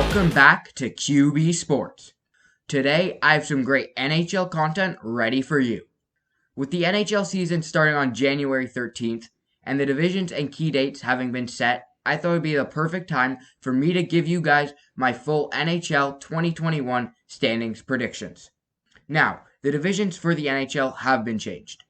Welcome back to QB Sports. Today, I have some great NHL content ready for you. With the NHL season starting on January 13th and the divisions and key dates having been set, I thought it would be the perfect time for me to give you guys my full NHL 2021 standings predictions. Now, the divisions for the NHL have been changed.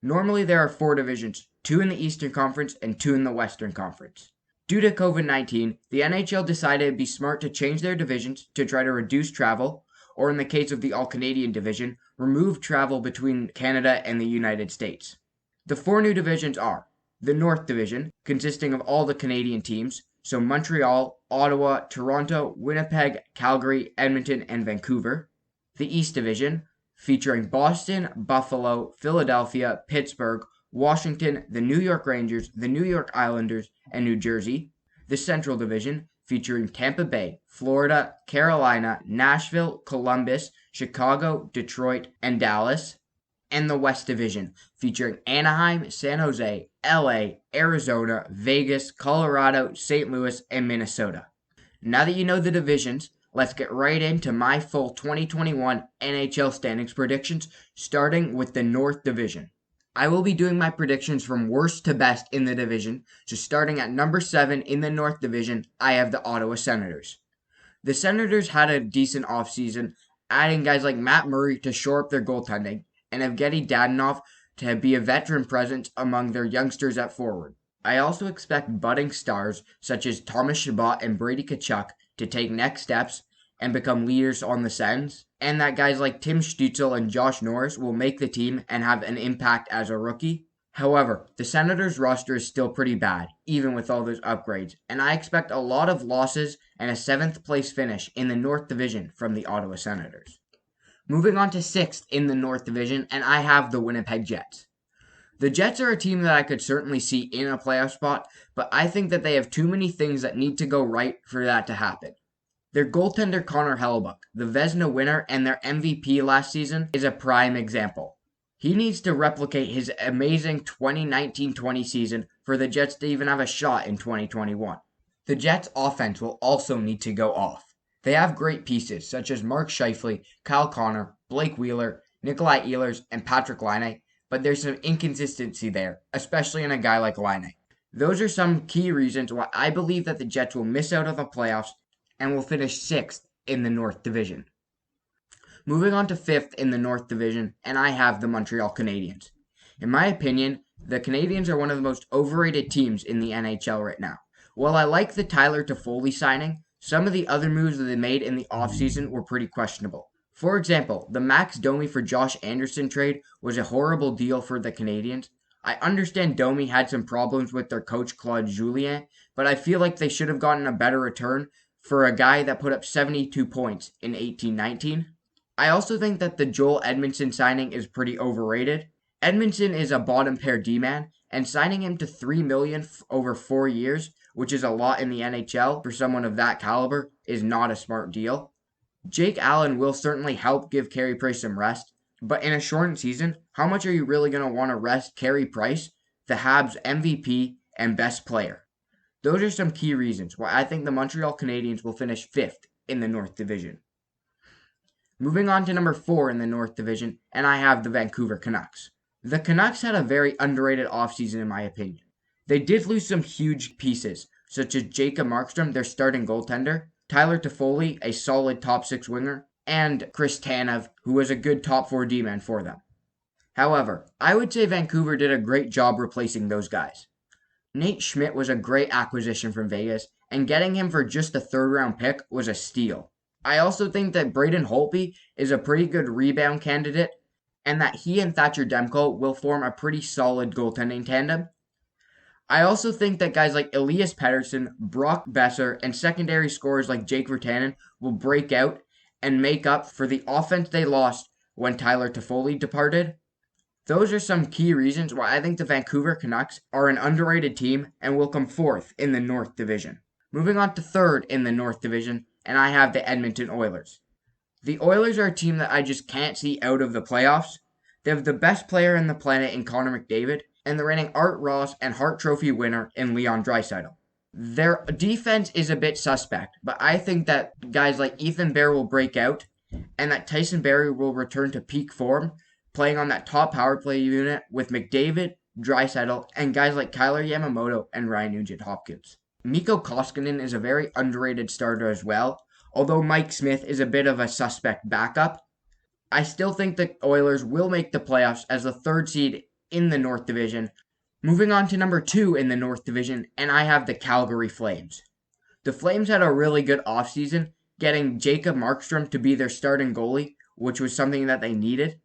Normally, there are 4 divisions, 2 in the Eastern Conference and 2 in the Western Conference. Due to COVID-19, the NHL decided it'd be smart to change their divisions to try to reduce travel, or in the case of the All-Canadian division, remove travel between Canada and the United States. The 4 new divisions are the North Division, consisting of all the Canadian teams, so Montreal, Ottawa, Toronto, Winnipeg, Calgary, Edmonton, and Vancouver. The East Division, featuring Boston, Buffalo, Philadelphia, Pittsburgh, Washington, the New York Rangers, the New York Islanders, and New Jersey. The Central Division, featuring Tampa Bay, Florida, Carolina, Nashville, Columbus, Chicago, Detroit, and Dallas. And the West Division, featuring Anaheim, San Jose, LA, Arizona, Vegas, Colorado, St. Louis, and Minnesota. Now that you know the divisions, let's get right into my full 2021 NHL standings predictions, starting with the North Division. I will be doing my predictions from worst to best in the division, so starting at number 7 in the North Division, I have the Ottawa Senators. The Senators had a decent offseason, adding guys like Matt Murray to shore up their goaltending, and Evgeny Dadonov to be a veteran presence among their youngsters at forward. I also expect budding stars such as Thomas Chabot and Brady Tkachuk to take next steps and become leaders on the Sens, and that guys like Tim Stützle and Josh Norris will make the team and have an impact as a rookie. However, the Senators' roster is still pretty bad, even with all those upgrades, and I expect a lot of losses and a 7th place finish in the North Division from the Ottawa Senators. Moving on to 6th in the North Division, and I have the Winnipeg Jets. The Jets are a team that I could certainly see in a playoff spot, but I think that they have too many things that need to go right for that to happen. Their goaltender Connor Hellebuyck, the Vezina winner and their MVP last season, is a prime example. He needs to replicate his amazing 2019-20 season for the Jets to even have a shot in 2021. The Jets' offense will also need to go off. They have great pieces such as Mark Scheifele, Kyle Connor, Blake Wheeler, Nikolai Ehlers, and Patrick Laine, but there's some inconsistency there, especially in a guy like Laine. Those are some key reasons why I believe that the Jets will miss out on the playoffs and will finish 6th in the North Division. Moving on to 5th in the North Division, and I have the Montreal Canadiens. In my opinion, the Canadiens are one of the most overrated teams in the NHL right now. While I like the Tyler Toffoli signing, some of the other moves that they made in the offseason were pretty questionable. For example, the Max Domi for Josh Anderson trade was a horrible deal for the Canadiens. I understand Domi had some problems with their coach Claude Julien, but I feel like they should have gotten a better return for a guy that put up 72 points in 18-19. I also think that the Joel Edmondson signing is pretty overrated. Edmondson is a bottom pair D-man, and signing him to $3 million over 4 years, which is a lot in the NHL for someone of that caliber, is not a smart deal. Jake Allen will certainly help give Carey Price some rest, but in a shortened season, how much are you really going to want to rest Carey Price, the Habs MVP and best player? Those are some key reasons why I think the Montreal Canadiens will finish 5th in the North Division. Moving on to number 4 in the North Division, and I have the Vancouver Canucks. The Canucks had a very underrated offseason in my opinion. They did lose some huge pieces, such as Jacob Markstrom, their starting goaltender, Tyler Toffoli, a solid top 6 winger, and Chris Tanev, who was a good top 4 D-man for them. However, I would say Vancouver did a great job replacing those guys. Nate Schmidt was a great acquisition from Vegas, and getting him for just a 3rd-round pick was a steal. I also think that Braden Holtby is a pretty good rebound candidate, and that he and Thatcher Demko will form a pretty solid goaltending tandem. I also think that guys like Elias Pettersson, Brock Besser, and secondary scorers like Jake Virtanen will break out and make up for the offense they lost when Tyler Toffoli departed. Those are some key reasons why I think the Vancouver Canucks are an underrated team and will come 4th in the North Division. Moving on to 3rd in the North Division, and I have the Edmonton Oilers. The Oilers are a team that I just can't see out of the playoffs. They have the best player on the planet in Connor McDavid, and the reigning Art Ross and Hart Trophy winner in Leon Draisaitl. Their defense is a bit suspect, but I think that guys like Ethan Bear will break out and that Tyson Barrie will return to peak form, playing on that top power play unit with McDavid, Draisaitl, and guys like Kyler Yamamoto and Ryan Nugent-Hopkins. Mikko Koskinen is a very underrated starter as well, although Mike Smith is a bit of a suspect backup. I still think the Oilers will make the playoffs as the third seed in the North Division. Moving on to number 2 in the North Division, and I have the Calgary Flames. The Flames had a really good offseason, getting Jacob Markstrom to be their starting goalie, which was something that they needed,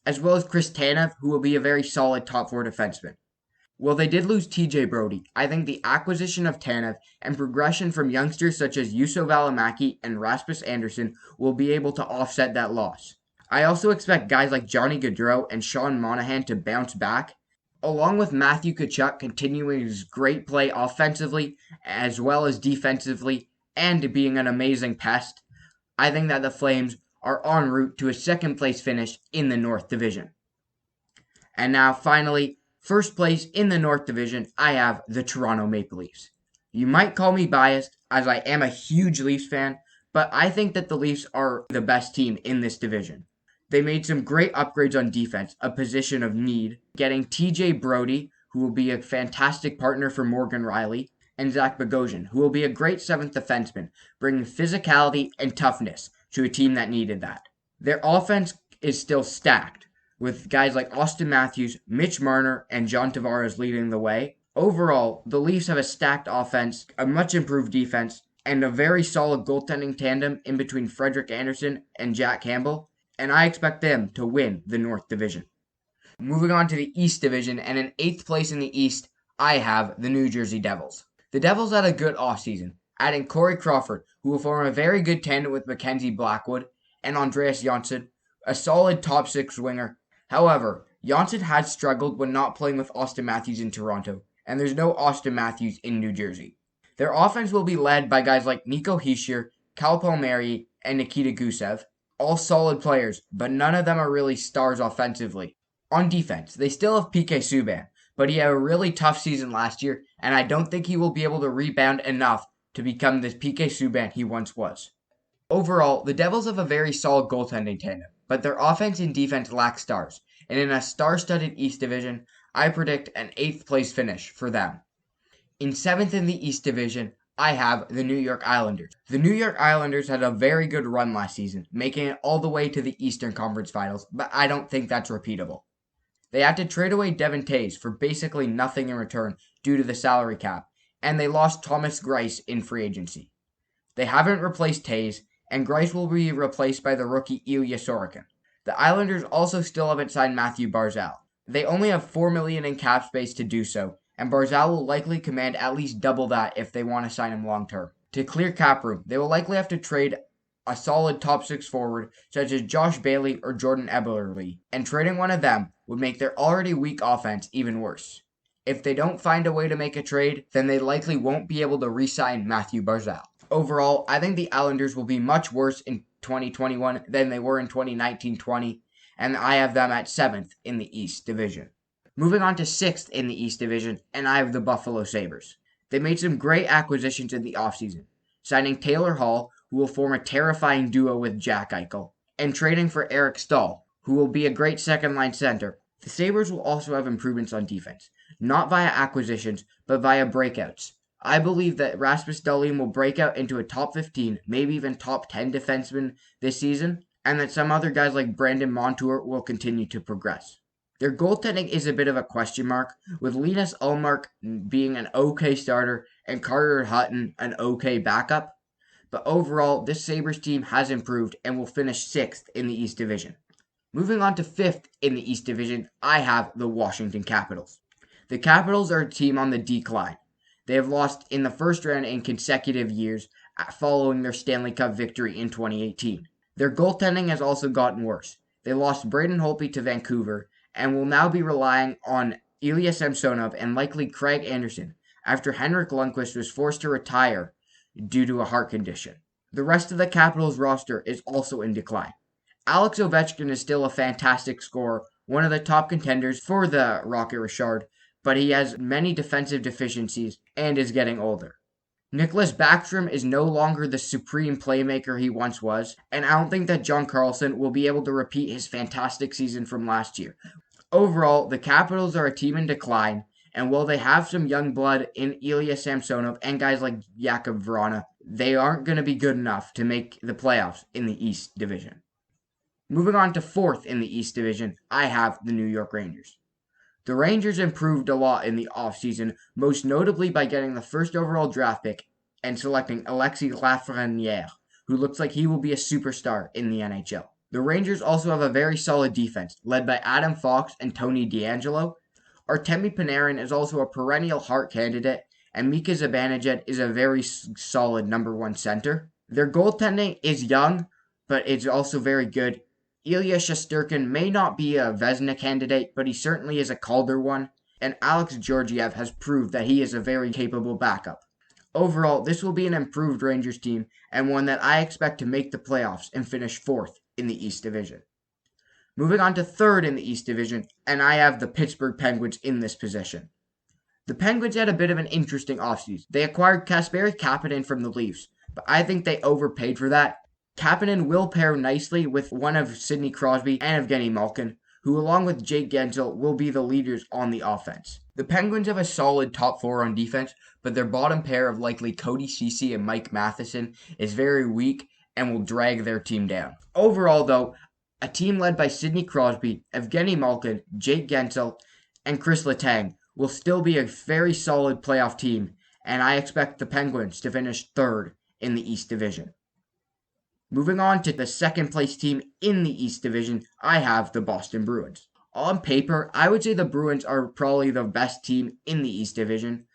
as well as Chris Tanev, who will be a very solid top 4 defenseman. Well, they did lose TJ Brody. I think the acquisition of Tanev and progression from youngsters such as Juuso Välimäki and Rasmus Andersson will be able to offset that loss. I also expect guys like Johnny Gaudreau and Sean Monahan to bounce back, along with Matthew Tkachuk continuing his great play offensively as well as defensively and being an amazing pest. I think that the Flames are en route to a second place finish in the North Division. And now finally, first place in the North Division, I have the Toronto Maple Leafs. You might call me biased as I am a huge Leafs fan, but I think that the Leafs are the best team in this division. They made some great upgrades on defense, a position of need, getting TJ Brody, who will be a fantastic partner for Morgan Rielly, and Zach Bogosian, who will be a great seventh defenseman, bringing physicality and toughness to a team that needed that. Their offense is still stacked, with guys like Austin Matthews, Mitch Marner, and John Tavares leading the way. Overall, the Leafs have a stacked offense, a much improved defense, and a very solid goaltending tandem in between Frederik Andersen and Jack Campbell, and I expect them to win the North Division. Moving on to the East Division, and in 8th place in the East, I have the New Jersey Devils. The Devils had a good offseason, adding Corey Crawford, who will form a very good tandem with Mackenzie Blackwood, and Andreas Johnsson, a solid top 6 winger. However, Johnsson had struggled when not playing with Austin Matthews in Toronto, and there's no Austin Matthews in New Jersey. Their offense will be led by guys like Nico Hischier, Cal Palmieri, and Nikita Gusev, all solid players, but none of them are really stars offensively. On defense, they still have PK Subban, but he had a really tough season last year, and I don't think he will be able to rebound enough to become the PK Subban he once was. Overall, the Devils have a very solid goaltending tandem, but their offense and defense lack stars, and in a star-studded East Division, I predict an 8th place finish for them. In 7th in the East Division, I have the New York Islanders. The New York Islanders had a very good run last season, making it all the way to the Eastern Conference Finals, but I don't think that's repeatable. They had to trade away Devin Taves for basically nothing in return due to the salary cap, and they lost Thomas Greiss in free agency. They haven't replaced Taves, and Greiss will be replaced by the rookie Ilya Sorokin. The Islanders also still haven't signed Matthew Barzal. They only have $4 million in cap space to do so, and Barzal will likely command at least double that if they want to sign him long term. To clear cap room, they will likely have to trade a solid top 6 forward such as Josh Bailey or Jordan Eberle, and trading one of them would make their already weak offense even worse. If they don't find a way to make a trade, then they likely won't be able to re-sign Matthew Barzal. Overall, I think the Islanders will be much worse in 2021 than they were in 2019-20, and I have them at 7th in the East Division. Moving on to 6th in the East Division, and I have the Buffalo Sabres. They made some great acquisitions in the offseason, signing Taylor Hall, who will form a terrifying duo with Jack Eichel, and trading for Eric Stahl, who will be a great second-line center. The Sabres will also have improvements on defense, not via acquisitions, but via breakouts. I believe that Rasmus Dahlin will break out into a top 15, maybe even top 10 defenseman this season, and that some other guys like Brandon Montour will continue to progress. Their goaltending is a bit of a question mark, with Linus Ullmark being an okay starter and Carter Hutton an okay backup. But overall, this Sabres team has improved and will finish 6th in the East Division. Moving on to 5th in the East Division, I have the Washington Capitals. The Capitals are a team on the decline. They have lost in the first round in consecutive years following their Stanley Cup victory in 2018. Their goaltending has also gotten worse. They lost Braden Holtby to Vancouver and will now be relying on Ilya Samsonov and likely Craig Anderson after Henrik Lundqvist was forced to retire due to a heart condition. The rest of the Capitals roster is also in decline. Alex Ovechkin is still a fantastic scorer, one of the top contenders for the Rocket Richard, but he has many defensive deficiencies and is getting older. Nicholas Backstrom is no longer the supreme playmaker he once was, and I don't think that John Carlson will be able to repeat his fantastic season from last year. Overall, the Capitals are a team in decline, and while they have some young blood in Ilya Samsonov and guys like Jakub Vrana, they aren't going to be good enough to make the playoffs in the East Division. Moving on to fourth in the East Division, I have the New York Rangers. The Rangers improved a lot in the offseason, most notably by getting the first overall draft pick and selecting Alexis Lafreniere, who looks like he will be a superstar in the NHL. The Rangers also have a very solid defense, led by Adam Fox and Tony DeAngelo. Artemi Panarin is also a perennial Hart candidate, and Mika Zibanejad is a very solid number one center. Their goaltending is young, but it's also very good. Ilya Shesterkin may not be a Vezina candidate, but he certainly is a Calder one, and Alex Georgiev has proved that he is a very capable backup. Overall, this will be an improved Rangers team, and one that I expect to make the playoffs and finish fourth in the East Division. Moving on to third in the East Division, and I have the Pittsburgh Penguins in this position. The Penguins had a bit of an interesting offseason. They acquired Kasperi Kapanen from the Leafs, but I think they overpaid for that. Kapanen will pair nicely with one of Sidney Crosby and Evgeny Malkin, who along with Jake Gensel will be the leaders on the offense. The Penguins have a solid top four on defense, but their bottom pair of likely Cody Ceci and Mike Matheson is very weak and will drag their team down. Overall, though, a team led by Sidney Crosby, Evgeny Malkin, Jake Gensel, and Chris Letang will still be a very solid playoff team, and I expect the Penguins to finish third in the East Division. Moving on to the second place team in the East Division, I have the Boston Bruins. On paper, I would say the Bruins are probably the best team in the East Division,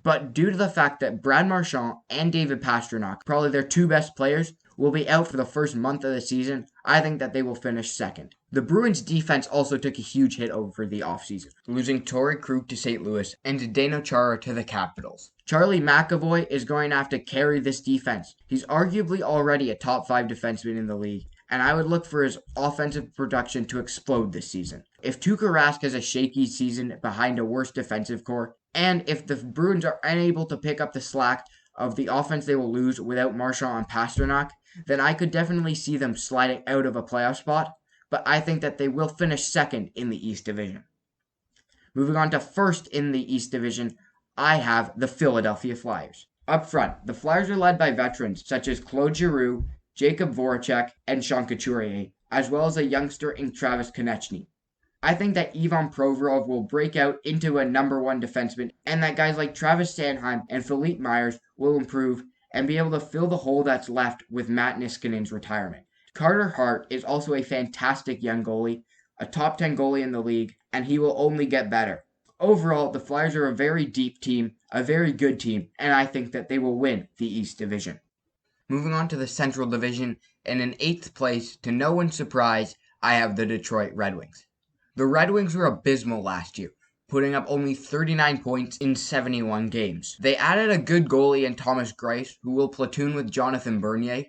but due to the fact that Brad Marchand and David Pastrnak, probably their two best players, will be out for the first month of the season, I think that they will finish second. The Bruins defense also took a huge hit over the offseason, losing Torrey Krug to St. Louis and Zdeno Chara to the Capitals. Charlie McAvoy is going to have to carry this defense. He's arguably already a top 5 defenseman in the league, and I would look for his offensive production to explode this season. If Tuukka Rask has a shaky season behind a worse defensive core, and if the Bruins are unable to pick up the slack of the offense they will lose without Marchand and Pastrnak, then I could definitely see them sliding out of a playoff spot, but I think that they will finish second in the East Division. Moving on to first in the East Division, I have the Philadelphia Flyers. Up front, the Flyers are led by veterans such as Claude Giroux, Jacob Voracek, and Sean Couturier, as well as a youngster in Travis Konechny. I think that Ivan Provorov will break out into a number one defenseman, and that guys like Travis Sanheim and Philippe Myers will improve and be able to fill the hole that's left with Matt Niskanen's retirement. Carter Hart is also a fantastic young goalie, a top 10 goalie in the league, and he will only get better. Overall, the Flyers are a very deep team, a very good team, and I think that they will win the East Division. Moving on to the Central Division, and in 8th place, to no one's surprise, I have the Detroit Red Wings. The Red Wings were abysmal last year, putting up only 39 points in 71 games. They added a good goalie in Thomas Greiss, who will platoon with Jonathan Bernier,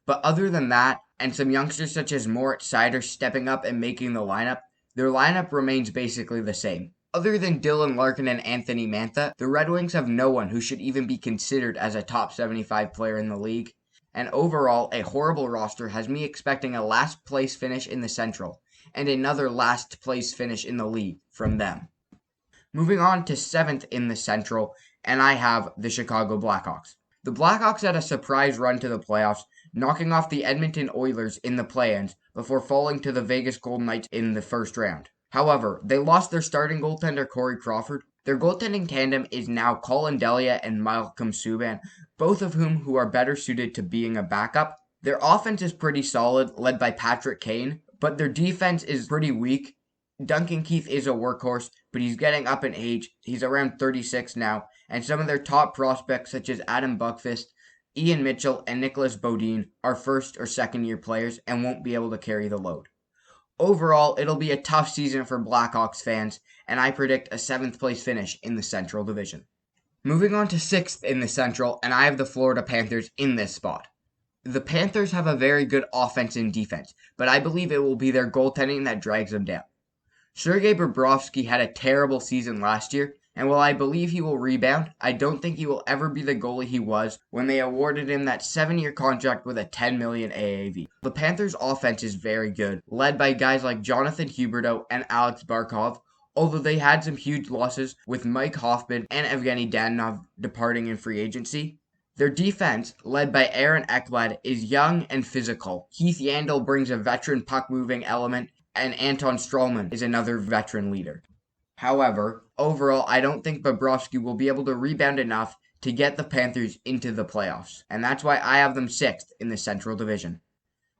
but other than that, and some youngsters such as Moritz Seider stepping up and making the lineup, their lineup remains basically the same. Other than Dylan Larkin and Anthony Mantha, the Red Wings have no one who should even be considered as a top 75 player in the league, and overall, a horrible roster has me expecting a last place finish in the Central, and another last place finish in the league from them. Moving on to 7th in the Central, and I have the Chicago Blackhawks. The Blackhawks had a surprise run to the playoffs, knocking off the Edmonton Oilers in the play-ins before falling to the Vegas Golden Knights in the first round. However, they lost their starting goaltender Corey Crawford. Their goaltending tandem is now Colin Delia and Malcolm Subban, both of whom are better suited to being a backup. Their offense is pretty solid, led by Patrick Kane, but their defense is pretty weak. Duncan Keith is a workhorse, but he's getting up in age. He's around 36 now, and some of their top prospects such as Adam Buckfist, Ian Mitchell, and Nicholas Bodine are first or second year players and won't be able to carry the load. Overall, it'll be a tough season for Blackhawks fans, and I predict a 7th place finish in the Central Division. Moving on to 6th in the Central, and I have the Florida Panthers in this spot. The Panthers have a very good offense and defense, but I believe it will be their goaltending that drags them down. Sergei Bobrovsky had a terrible season last year, And while I believe he will rebound, I don't think he will ever be the goalie he was when they awarded him that 7-year contract with a $10 million AAV. The Panthers' offense is very good, led by guys like Jonathan Huberdeau and Alex Barkov, although they had some huge losses with Mike Hoffman and Evgeny Danilov departing in free agency. Their defense, led by Aaron Ekblad, is young and physical. Keith Yandle brings a veteran puck-moving element, and Anton Stralman is another veteran leader. However, overall, I don't think Bobrovsky will be able to rebound enough to get the Panthers into the playoffs, and that's why I have them 6th in the Central Division.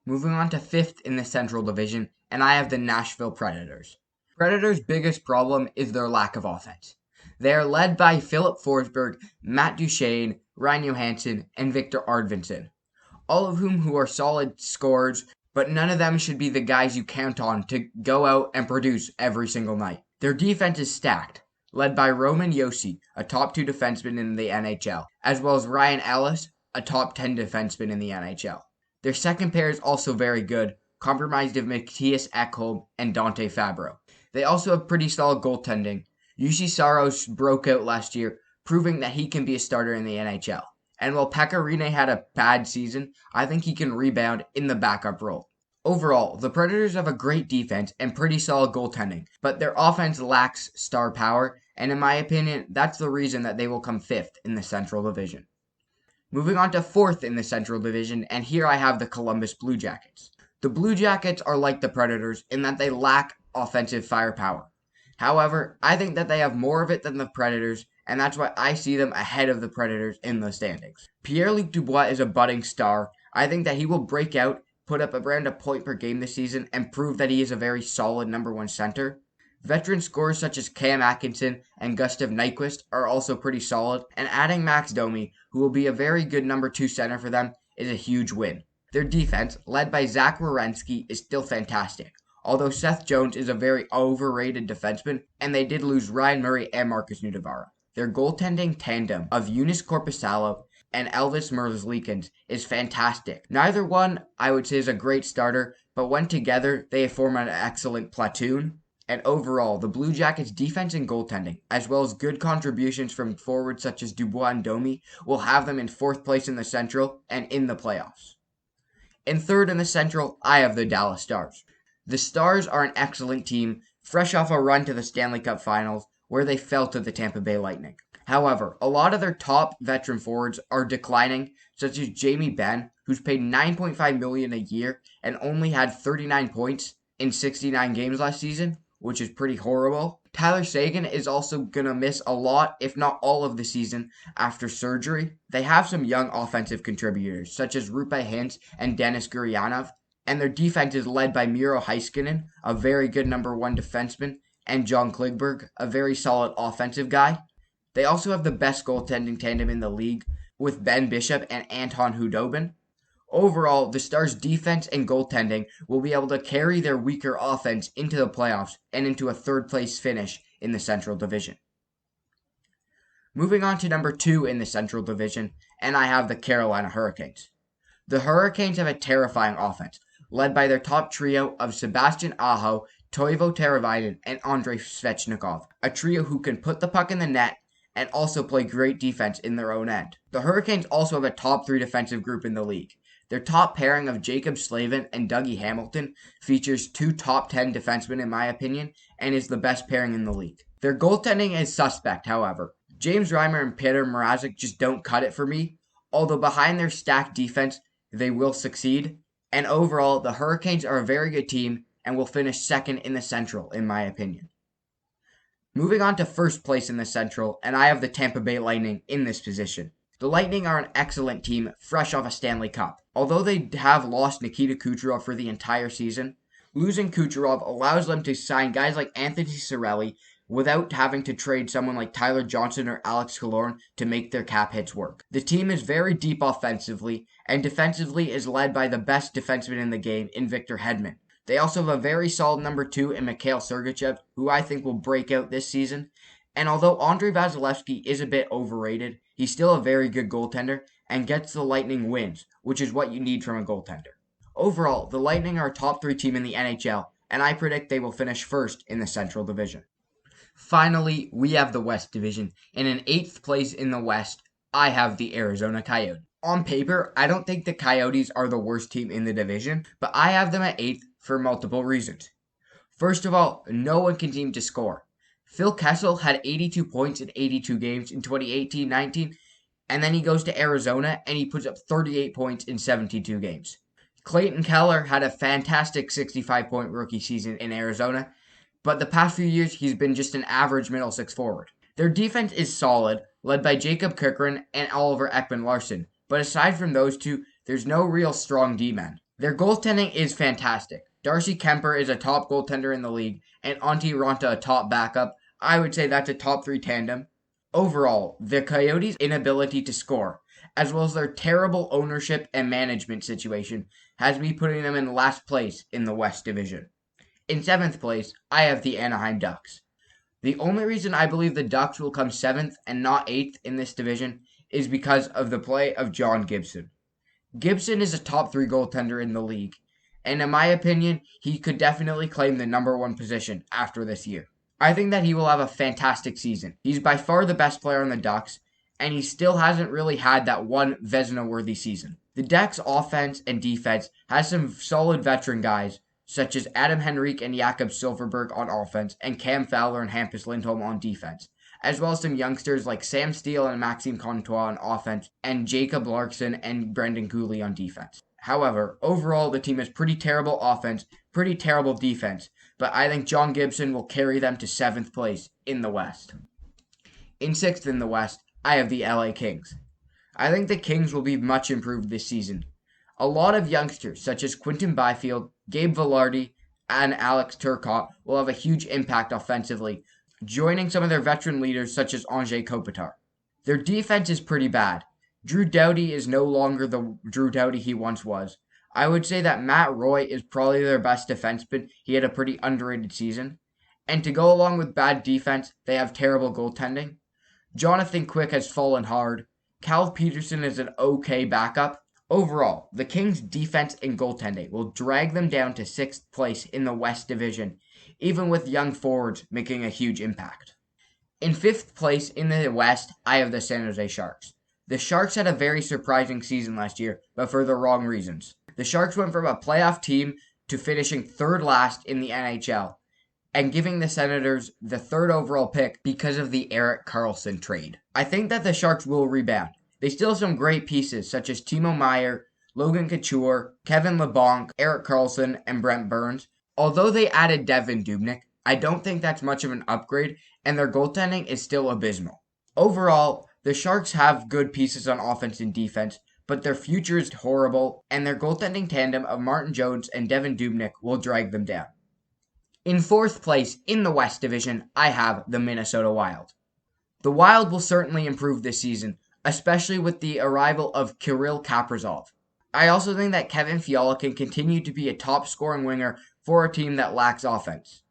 Moving on to 5th in the Central Division, and I have the Nashville Predators. Predators' biggest problem is their lack of offense. They are led by Philip Forsberg, Matt Duchene, Ryan Johansson, and Victor Arvidsson, all of whom are solid scorers, but none of them should be the guys you count on to go out and produce every single night. Their defense is stacked, led by Roman Josi, a top 2 defenseman in the NHL, as well as Ryan Ellis, a top 10 defenseman in the NHL. Their second pair is also very good, comprised of Matthias Ekholm and Dante Fabro. They also have pretty solid goaltending. Juuse Saros broke out last year, proving that he can be a starter in the NHL. And while Pekka Rinne had a bad season, I think he can rebound in the backup role. Overall, the Predators have a great defense and pretty solid goaltending, but their offense lacks star power, and in my opinion, that's the reason that they will come 5th in the Central Division. Moving on to 4th in the Central Division, and here I have the Columbus Blue Jackets. The Blue Jackets are like the Predators in that they lack offensive firepower. However, I think that they have more of it than the Predators, and that's why I see them ahead of the Predators in the standings. Pierre-Luc Dubois is a budding star. I think that he will break out, put up around a point per game this season, and prove that he is a very solid number 1 center. Veteran scorers such as Cam Atkinson and Gustav Nyquist are also pretty solid, and adding Max Domi, who will be a very good number 2 center for them, is a huge win. Their defense, led by Zach Werenski, is still fantastic, although Seth Jones is a very overrated defenseman, and they did lose Ryan Murray and Marcus Nudavara. Their goaltending tandem of Eunice Korpisalo and Elvis Merzlikins is fantastic. Neither one, I would say, is a great starter, but when together, they form an excellent platoon. And overall, the Blue Jackets' defense and goaltending, as well as good contributions from forwards such as Dubois and Domi, will have them in 4th place in the Central and in the playoffs. In 3rd in the Central, I have the Dallas Stars. The Stars are an excellent team, fresh off a run to the Stanley Cup Finals, where they fell to the Tampa Bay Lightning. However, a lot of their top veteran forwards are declining, such as Jamie Benn, who's paid $9.5 million a year and only had 39 points in 69 games last season, which is pretty horrible. Tyler Seguin is also going to miss a lot, if not all of the season, after surgery. They have some young offensive contributors, such as Rupe Hintz and Denis Gurianov, and their defense is led by Miro Heiskanen, a very good number 1 defenseman, and John Klingberg, a very solid offensive guy. They also have the best goaltending tandem in the league, with Ben Bishop and Anton Khudobin. Overall, the Stars' defense and goaltending will be able to carry their weaker offense into the playoffs and into a 3rd-place finish in the Central Division. Moving on to number 2 in the Central Division, and I have the Carolina Hurricanes. The Hurricanes have a terrifying offense, led by their top trio of Sebastian Aho, Toivo Teravainen, and Andrei Svechnikov, a trio who can put the puck in the net and also play great defense in their own end. The Hurricanes also have a top 3 defensive group in the league. Their top pairing of Jacob Slavin and Dougie Hamilton features 2 top 10 defensemen in my opinion, and is the best pairing in the league. Their goaltending is suspect, however. James Reimer and Peter Mrazek just don't cut it for me, although behind their stacked defense, they will succeed. And overall, the Hurricanes are a very good team and will finish 2nd in the Central, in my opinion. Moving on to 1st place in the Central, and I have the Tampa Bay Lightning in this position. The Lightning are an excellent team, fresh off a Stanley Cup. Although they have lost Nikita Kucherov for the entire season, losing Kucherov allows them to sign guys like Anthony Cirelli without having to trade someone like Tyler Johnson or Alex Killorn to make their cap hits work. The team is very deep offensively, and defensively is led by the best defenseman in the game in Victor Hedman. They also have a very solid number 2 in Mikhail Sergachev, who I think will break out this season. And although Andrei Vasilevsky is a bit overrated, he's still a very good goaltender and gets the Lightning wins, which is what you need from a goaltender. Overall, the Lightning are a top 3 team in the NHL, and I predict they will finish 1st in the Central Division. Finally, we have the West Division, and in 8th place in the West, I have the Arizona Coyotes. On paper, I don't think the Coyotes are the worst team in the division, but I have them at 8th for multiple reasons. First of all, no one can seem to score. Phil Kessel had 82 points in 82 games in 2018-19, and then he goes to Arizona and he puts up 38 points in 72 games. Clayton Keller had a fantastic 65-point rookie season in Arizona, but the past few years he's been just an average middle six forward. Their defense is solid, led by Jacob Chychrun and Oliver Ekman-Larsson, but aside from those two, there's no real strong D-men. Their goaltending is fantastic. Darcy Kemper is a top goaltender in the league, and Antti Ranta a top backup. I would say that's a top 3 tandem. Overall, the Coyotes' inability to score, as well as their terrible ownership and management situation, has me putting them in last place in the West Division. In 7th place, I have the Anaheim Ducks. The only reason I believe the Ducks will come 7th and not 8th in this division is because of the play of John Gibson. Gibson is a top 3 goaltender in the league, and in my opinion, he could definitely claim the number 1 position after this year. I think that he will have a fantastic season. He's by far the best player on the Ducks, and he still hasn't really had that one Vezina-worthy season. The Ducks' offense and defense has some solid veteran guys, such as Adam Henrique and Jakob Silfverberg on offense, and Cam Fowler and Hampus Lindholm on defense, as well as some youngsters like Sam Steele and Maxime Comtois on offense, and Jacob Larkson and Brendan Cooley on defense. However, overall, the team has pretty terrible offense, pretty terrible defense, but I think John Gibson will carry them to 7th place in the West. In 6th in the West, I have the LA Kings. I think the Kings will be much improved this season. A lot of youngsters, such as Quinton Byfield, Gabe Vilardi, and Alex Turcotte, will have a huge impact offensively, joining some of their veteran leaders such as Anze Kopitar. Their defense is pretty bad. Drew Doughty is no longer the Drew Doughty he once was. I would say that Matt Roy is probably their best defenseman. He had a pretty underrated season. And to go along with bad defense, they have terrible goaltending. Jonathan Quick has fallen hard. Cal Peterson is an okay backup. Overall, the Kings' defense and goaltending will drag them down to 6th place in the West Division, even with young forwards making a huge impact. In 5th place in the West, I have the San Jose Sharks. The Sharks had a very surprising season last year, but for the wrong reasons. The Sharks went from a playoff team to finishing 3rd last in the NHL, and giving the Senators the 3rd overall pick because of the Erik Karlsson trade. I think that the Sharks will rebound. They still have some great pieces, such as Timo Meier, Logan Couture, Kevin LeBlanc, Erik Karlsson, and Brent Burns. Although they added Devan Dubnyk, I don't think that's much of an upgrade, and their goaltending is still abysmal. Overall, the Sharks have good pieces on offense and defense, but their future is horrible, and their goaltending tandem of Martin Jones and Devan Dubnyk will drag them down. In 4th place in the West Division, I have the Minnesota Wild. The Wild will certainly improve this season, especially with the arrival of Kirill Kaprizov. I also think that Kevin Fiala can continue to be a top-scoring winger for a team that lacks offense.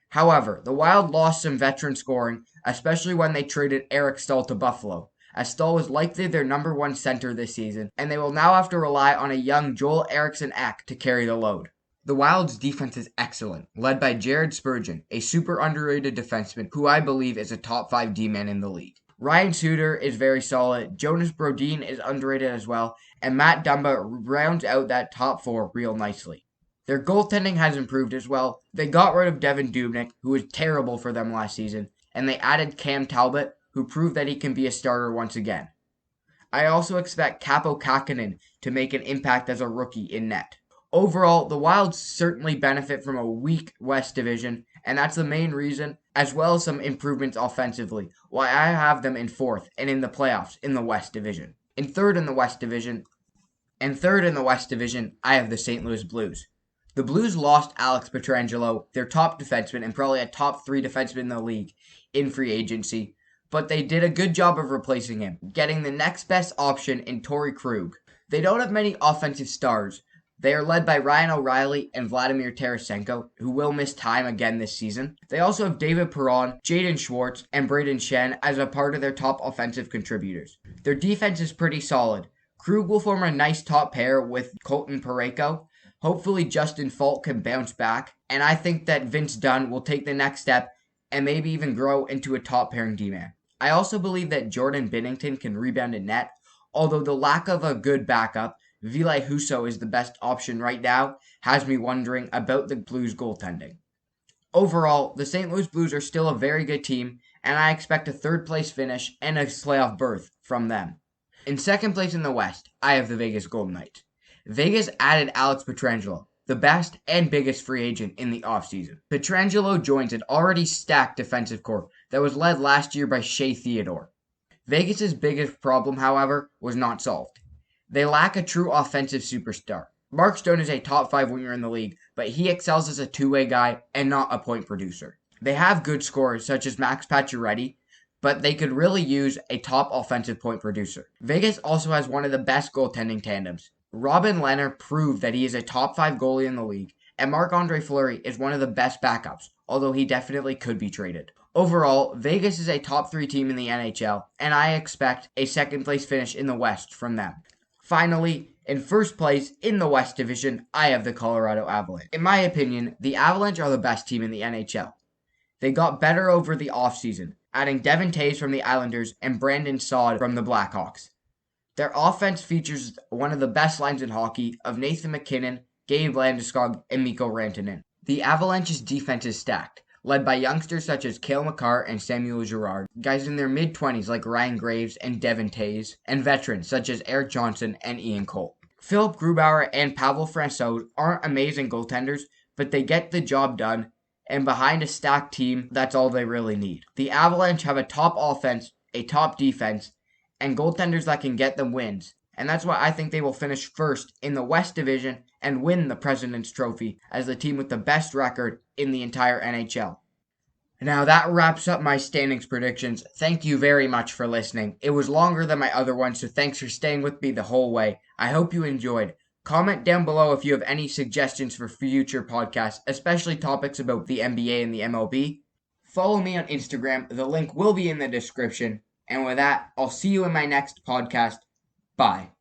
However, the Wild lost some veteran scoring, especially when they traded Eric Staal to Buffalo, as Staal was likely their number 1 center this season, and they will now have to rely on a young Joel Eriksson Ek to carry the load. The Wild's defense is excellent, led by Jared Spurgeon, a super underrated defenseman who I believe is a top 5 D-man in the league. Ryan Suter is very solid, Jonas Brodin is underrated as well, and Matt Dumba rounds out that top 4 real nicely. Their goaltending has improved as well. They got rid of Devan Dubnyk, who was terrible for them last season, and they added Cam Talbot, who proved that he can be a starter once again. I also expect Kaapo Kähkönen to make an impact as a rookie in net. Overall, the Wild certainly benefit from a weak West Division, and that's the main reason, as well as some improvements offensively, why I have them in 4th and in the playoffs in the West Division. In 3rd in the West Division, I have the St. Louis Blues. The Blues lost Alex Pietrangelo, their top defenseman and probably a top 3 defenseman in the league, in free agency, but they did a good job of replacing him, getting the next best option in Torrey Krug. They don't have many offensive stars. They are led by Ryan O'Reilly and Vladimir Tarasenko, who will miss time again this season. They also have David Perron, Jaden Schwartz, and Braden Shen as a part of their top offensive contributors. Their defense is pretty solid. Krug will form a nice top pair with Colton Parayko. Hopefully Justin Falk can bounce back, and I think that Vince Dunn will take the next step and maybe even grow into a top pairing D-man. I also believe that Jordan Binnington can rebound in net, although the lack of a good backup, Ville Husso is the best option right now, has me wondering about the Blues goaltending. Overall, the St. Louis Blues are still a very good team, and I expect a third place finish and a playoff berth from them. In second place in the West, I have the Vegas Golden Knights. Vegas added Alex Pietrangelo, the best and biggest free agent in the offseason. Pietrangelo joins an already stacked defensive core that was led last year by Shea Theodore. Vegas' biggest problem, however, was not solved. They lack a true offensive superstar. Mark Stone is a top 5 winger in the league, but he excels as a two-way guy and not a point producer. They have good scorers such as Max Pacioretty, but they could really use a top offensive point producer. Vegas also has one of the best goaltending tandems. Robin Lehner proved that he is a top 5 goalie in the league, and Marc-Andre Fleury is one of the best backups, although he definitely could be traded. Overall, Vegas is a top 3 team in the NHL, and I expect a second place finish in the West from them. Finally, in first place in the West Division, I have the Colorado Avalanche. In my opinion, the Avalanche are the best team in the NHL. They got better over the offseason, adding Devin Taves from the Islanders and Brandon Saad from the Blackhawks. Their offense features one of the best lines in hockey of Nathan MacKinnon, Gabe Landeskog, and Mikko Rantanen. The Avalanche's defense is stacked, led by youngsters such as Cale Makar and Samuel Girard, guys in their mid-20s like Ryan Graves and Devin Taves, and veterans such as Eric Johnson and Ian Cole. Philip Grubauer and Pavel Francouz aren't amazing goaltenders, but they get the job done, and behind a stacked team, that's all they really need. The Avalanche have a top offense, a top defense, and goaltenders that can get them wins, and that's why I think they will finish first in the West Division and win the President's Trophy as the team with the best record in the entire NHL. Now that wraps up my standings predictions. Thank you very much for listening. It was longer than my other ones, so thanks for staying with me the whole way. I hope you enjoyed. Comment down below if you have any suggestions for future podcasts, especially topics about the NBA and the MLB. Follow me on Instagram. The link will be in the description. And with that, I'll see you in my next podcast. Bye.